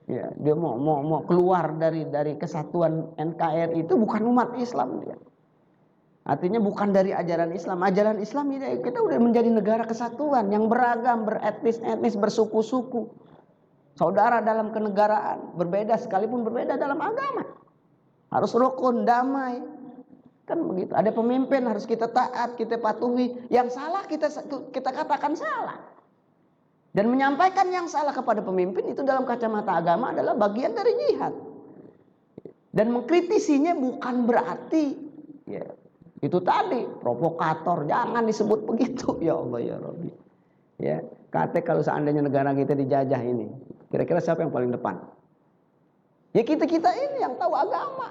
Ya, dia mau keluar dari kesatuan NKRI itu bukan umat Islam dia. Artinya bukan dari ajaran Islam. Ajaran Islam ini kita udah menjadi negara kesatuan yang beragam, beretnis, bersuku-suku. Saudara dalam kenegaraan, berbeda sekalipun berbeda dalam agama. Harus rukun, damai. Kan begitu. Ada pemimpin harus kita taat, kita patuhi. Yang salah kita katakan salah. Dan menyampaikan yang salah kepada pemimpin itu dalam kacamata agama adalah bagian dari jihad. Dan mengkritisinya bukan berarti ya, itu tadi provokator, jangan disebut begitu. Ya Allah ya Rabbi. Ya, kata kalau seandainya negara kita dijajah ini, kira-kira siapa yang paling depan? Ya kita ini yang tahu agama.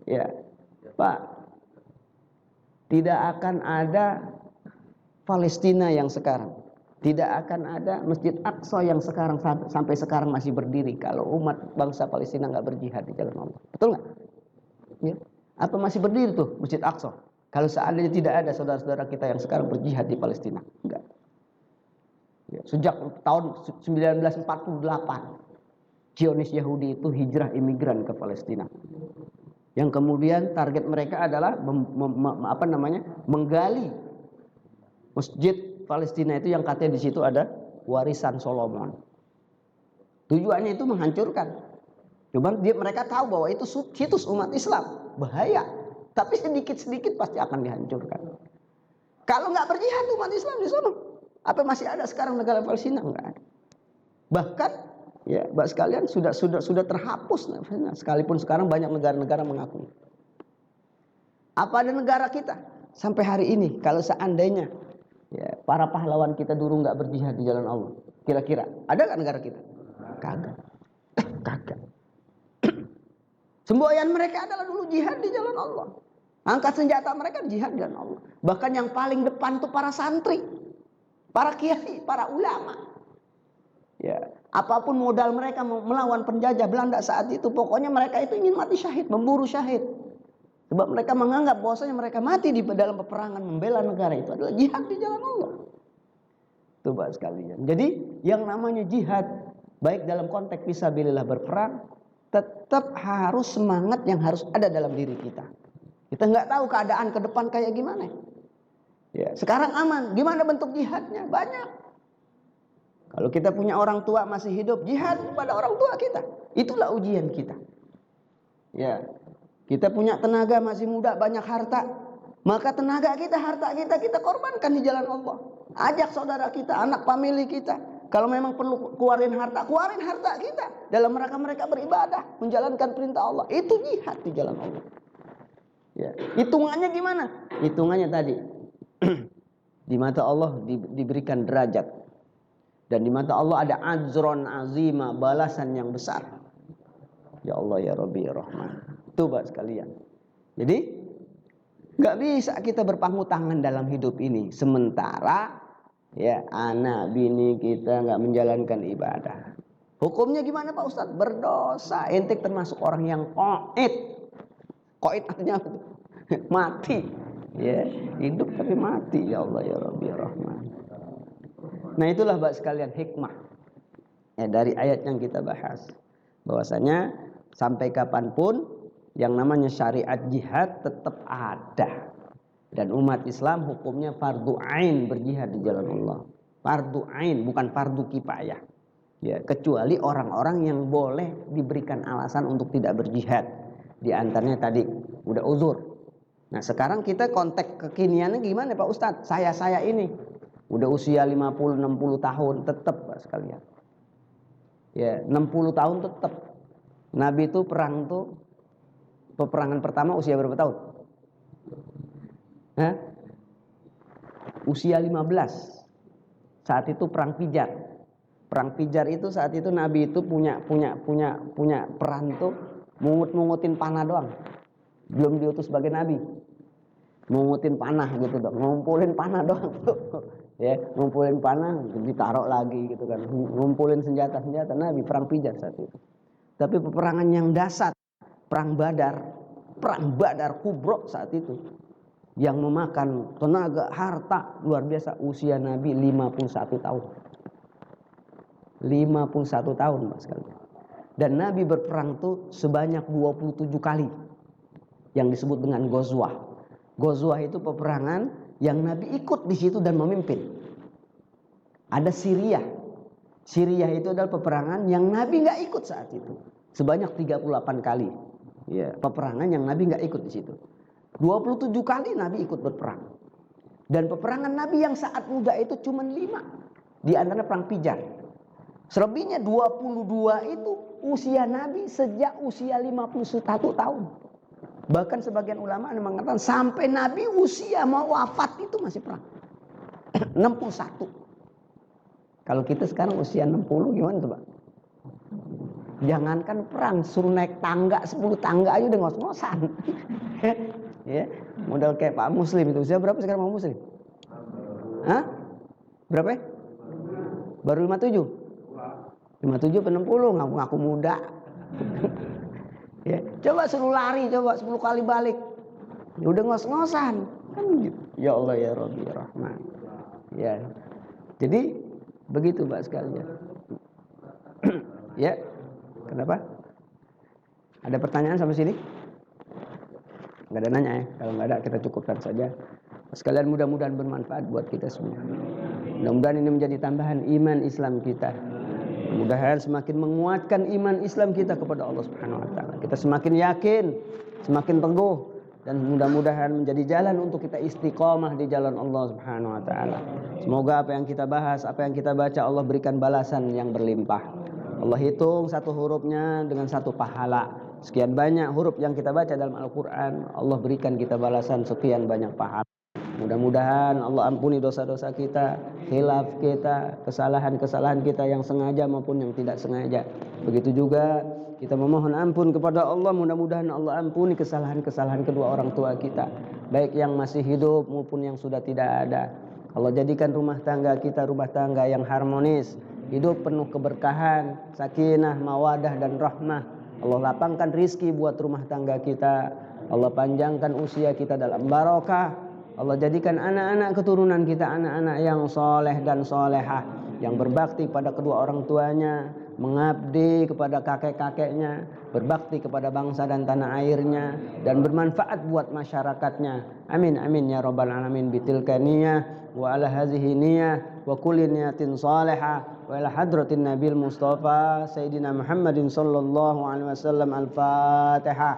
Ya, Pak, tidak akan ada Palestina yang sekarang, tidak akan ada Masjid Aqsa yang sekarang sampai sekarang masih berdiri kalau umat bangsa Palestina nggak berjihad di jalan Allah. Betul nggak? Ya. Apa masih berdiri tuh Masjid Aqsa? Kalau seandainya tidak ada saudara-saudara kita yang sekarang berjihad di Palestina, enggak. Ya, sejak tahun 1948, Zionis Yahudi itu hijrah imigran ke Palestina. yang kemudian target mereka adalah menggali masjid Palestina itu yang katanya di situ ada warisan Solomon. Tujuannya itu menghancurkan. Cuman mereka tahu bahwa itu situs umat Islam, bahaya. Tapi sedikit-sedikit pasti akan dihancurkan. Kalau nggak berjihad umat Islam di sana, apa masih ada sekarang negara Palestina? Nggak ada. Bahkan ya, Mbak sekalian sudah terhapus. Sekalipun sekarang banyak negara-negara mengakui. Apa ada negara kita sampai hari ini kalau seandainya ya, para pahlawan kita dulu nggak berjihad di jalan Allah, kira-kira ada nggak negara kita? Kagak. Kagak. Semboyan mereka adalah dulu jihad di jalan Allah. Angkat senjata mereka jihad di jalan Allah. Bahkan yang paling depan tuh para santri, para kiai, para ulama. Ya, apapun modal mereka melawan penjajah Belanda saat itu, pokoknya mereka itu ingin mati syahid, memburu syahid. Sebab mereka menganggap bahwasanya mereka mati di dalam peperangan membela negara itu adalah jihad di jalan Allah. Coba sekalian. Jadi yang namanya jihad, baik dalam konteks fisabilillah berperang, tetap harus semangat yang harus ada dalam diri kita. Kita nggak tahu keadaan ke depan kayak gimana. Ya, sekarang aman. Gimana bentuk jihadnya? Banyak. Kalau kita punya orang tua masih hidup, jihad kepada orang tua kita. Itulah ujian kita. Ya, kita punya tenaga masih muda, banyak harta. Maka tenaga kita, harta kita korbankan di jalan Allah. Ajak saudara kita, anak famili kita. Kalau memang perlu keluarin harta kita. Dalam rangka mereka beribadah, menjalankan perintah Allah. Itu jihad di jalan Allah. Ya, hitungannya gimana? Hitungannya tadi di mata Allah diberikan derajat, dan di mata Allah ada ajron azima, balasan yang besar. Ya Allah ya Rabbi ya Rahman. Coba sekalian. Jadi nggak bisa kita berpangku tangan dalam hidup ini sementara ya anak bini kita nggak menjalankan ibadah. Hukumnya gimana Pak Ustadz? Berdosa. Ente termasuk orang yang qaid. Qaid artinya mati. Ya, hidup tapi mati. Ya Allah ya Rabbi ya Rahman. Nah, itulah Bapak sekalian hikmah ya dari ayat yang kita bahas. Bahwasanya sampai kapanpun yang namanya syariat jihad tetap ada. Dan umat Islam hukumnya fardu ain berjihad di jalan Allah. Fardu ain, bukan fardu kifayah. Ya, kecuali orang-orang yang boleh diberikan alasan untuk tidak berjihad. Di antaranya tadi udah uzur. Nah, sekarang kita konteks kekiniannya gimana Pak Ustadz? Saya ini udah usia 50 60 tahun tetap Pak sekalian. Ya, 60 tahun tetap. Nabi itu perang tuh peperangan pertama usia berapa tahun? Hah? Usia 15. Saat itu perang Fijar. Perang Fijar itu saat itu Nabi itu punya peran tuh mungut-mungutin panah doang. Belum diutus sebagai nabi. Mungutin panah gitu dong, ngumpulin panah doang tuh. Ya, ngumpulin panah ditaruh lagi gitu kan. Ngumpulin senjata-senjata Nabi perang Fijar saat itu. Tapi peperangan yang dahsyat, perang Badar Kubro saat itu yang memakan tenaga, harta luar biasa, usia Nabi 51 tahun. 51 tahun Mas sekalian. Dan Nabi berperang tuh sebanyak 27 kali yang disebut dengan Ghazwah. Ghazwah itu peperangan yang Nabi ikut di situ dan memimpin. Ada Syria. Syria itu adalah peperangan yang Nabi nggak ikut saat itu. Sebanyak 38 kali. Ya, peperangan yang Nabi nggak ikut di situ. 27 kali Nabi ikut berperang. Dan peperangan Nabi yang saat muda itu cuma 5. Di antara perang Fijar. Selebihnya 22 itu usia Nabi sejak usia 51 tahun. Bahkan sebagian ulama mengatakan sampai Nabi usia mau wafat itu masih perang. 61. Kalau kita sekarang usia 60 gimana tuh Pak? Jangankan perang, suruh naik tangga 10 tangga aja udah ngos-ngosan. Ya, modal kayak Pak Muslim itu. Usia berapa sekarang Pak Muslim? Hah? Berapa ya? Baru 57? 57 ke 60 ngaku muda. Ya, coba suruh lari, coba 10 kali balik. Ya udah ngos-ngosan. Kan gitu. Ya Allah ya Rabbi ya Rahman. Ya. Jadi begitu Pak sekalian. Ya. Kenapa? Ada pertanyaan sampai sini? Nggak ada nanya ya. Kalau nggak ada kita cukupkan saja. Sekalian mudah-mudahan bermanfaat buat kita semua. Mudah-mudahan ini menjadi tambahan iman Islam kita. Mudah-mudahan semakin menguatkan iman Islam kita kepada Allah Subhanahu wa taala. Kita semakin yakin, semakin teguh, dan mudah-mudahan menjadi jalan untuk kita istiqamah di jalan Allah Subhanahu wa taala. Semoga apa yang kita bahas, apa yang kita baca, Allah berikan balasan yang berlimpah. Allah hitung satu hurufnya dengan satu pahala. Sekian banyak huruf yang kita baca dalam Al-Quran, Allah berikan kita balasan sekian banyak pahala. Mudah-mudahan Allah ampuni dosa-dosa kita, khilaf kita, kesalahan-kesalahan kita yang sengaja maupun yang tidak sengaja. Begitu juga kita memohon ampun kepada Allah, mudah-mudahan Allah ampuni kesalahan-kesalahan kedua orang tua kita, baik yang masih hidup maupun yang sudah tidak ada. Allah jadikan rumah tangga kita rumah tangga yang harmonis, hidup penuh keberkahan, sakinah, mawadah dan rahmah. Allah lapangkan rizki buat rumah tangga kita. Allah panjangkan usia kita dalam barokah. Allah jadikan anak-anak keturunan kita anak-anak yang soleh dan solehah, yang berbakti pada kedua orang tuanya, mengabdi kepada kakek-kakeknya, berbakti kepada bangsa dan tanah airnya, dan bermanfaat buat masyarakatnya. Amin amin ya rabbal alamin. Bitilka niyah wa ala hazihi niyah wa kulli niyatin salihah wa ila hadratin nabil mustafa sayyidina Muhammadin sallallahu alaihi wasallam. Al-Fatihah.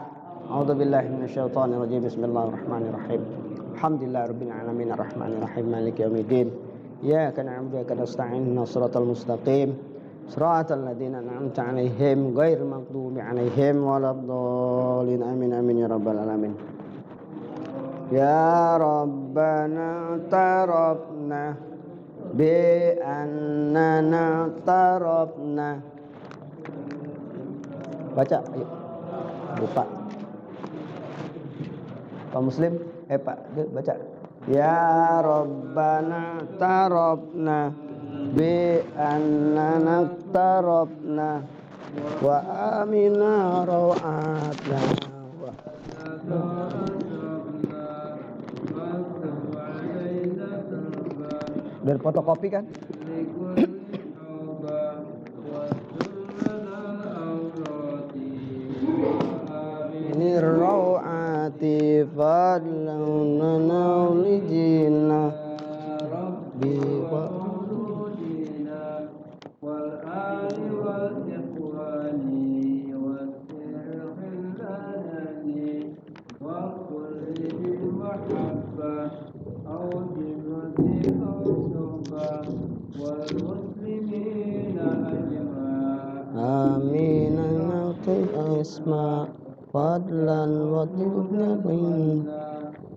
A'udzu billahi minasyaitonir rajim. Bismillahirrahmanirrahim. Alhamdulillah rabbil alamin arrahmanir rahim maliki yaumiddin. Iyyaka na'budu wa iyyaka nasta'in ihdinas siratal mustaqim siratal ladzina an'amta 'alaihim ghairil maghdubi 'alaihim waladdallin. Amin amin ya rabbal alamin. Ya Rabbana tarafna bi annana tarafna. Baca ayo. Lupa. Pak Muslim, Pak, baca. Ya Rabbana tarabna bi annana tarabna wa amina rawatna wa dari fotokopi kan? Ini rawati fadlana lijina rabbi wa wal ali wal ikhwani wa sirrilani wa kulli bil mahabbah aw jimati aw subah wal muslimina ajma' amin naqi asma' fadlan wa tibna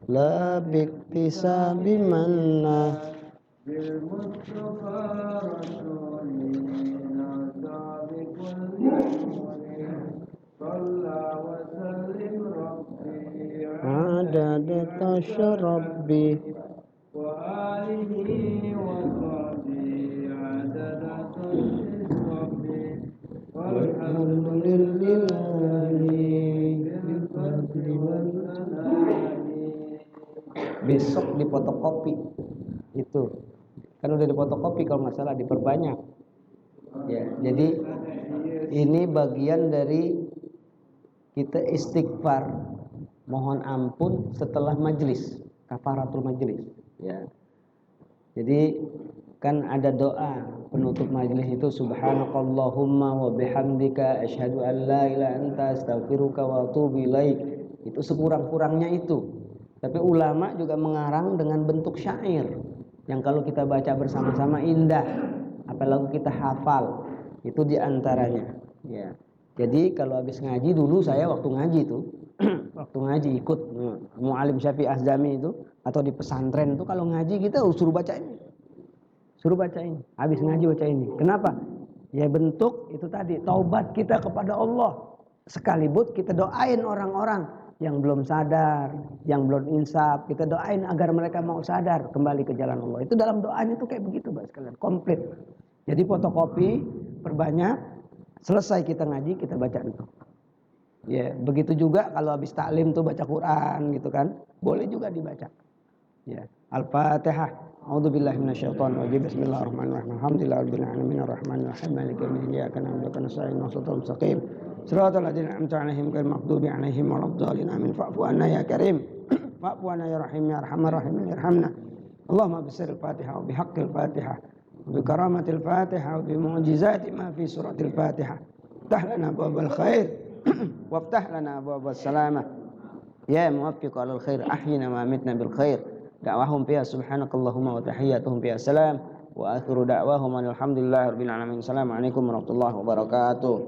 la biktisabi manna bil mustafa rasulina sabiqul salla wa sallim rabbi adada tasharabbi wa alihi wa sahbihi adada tasharabbi walhamdulillahi. Besok di fotokopi itu kan udah di fotokopi kalau nggak salah, diperbanyak ya. Jadi ini bagian dari kita istighfar, mohon ampun setelah majelis, kafaratul majelis ya. Jadi kan ada doa penutup majelis itu, subhanakallahumma wa bihamdika asyhadu an la ilaha illa anta astaghfiruka wa atubu ilaik. Itu sekurang-kurangnya itu. Tapi ulama juga mengarang dengan bentuk syair yang kalau kita baca bersama-sama indah, apalagi kita hafal. Itu diantaranya ya. Jadi kalau habis ngaji, dulu saya waktu ngaji tuh waktu ngaji ikut Mu'alim Syafi'i Azami itu, atau di pesantren tuh kalau ngaji kita suruh baca ini, habis ngaji baca ini. Kenapa? Ya bentuk itu tadi, taubat kita kepada Allah, sekaligus kita doain orang-orang yang belum sadar, yang belum insaf, kita doain agar mereka mau sadar kembali ke jalan Allah. Itu dalam doanya itu kayak begitu, Pak sekalian, komplit. Jadi fotokopi perbanyak, selesai kita ngaji kita baca itu. Ya, begitu juga kalau habis taklim tuh baca Quran gitu kan, boleh juga dibaca. Ya, Al-Fatihah. A'udzubillahi minasyaitonir rajim. Bismillahirrahmanirrahim. Alhamdulillahirabbil alamin arrahmanirrahim maliki yaumiddin iyyaka na'budu wa iyyaka nasta'in ihdinas siratal mustaqim صراط الذين أنعمت عليهم غير المغضوب عليهم ولا الضالين آمين فاعف عنا يا كريم فاعف عنا يا رحيم يا أرحم الراحمين ارحمنا اللهم بسر الفاتحة وبحق الفاتحة وبكرامة الفاتحة وبمعجزات ما في سورة الفاتحة افتح لنا أبواب الخير وافتح لنا أبواب السلامة يا موفق على الخير أحينا وأمتنا بالخير دعواهم فيها سبحانك اللهم وتحياتهم فيها سلام وآخر دعواهم الحمد لله رب العالمين السلام عليكم ورحمة الله وبركاته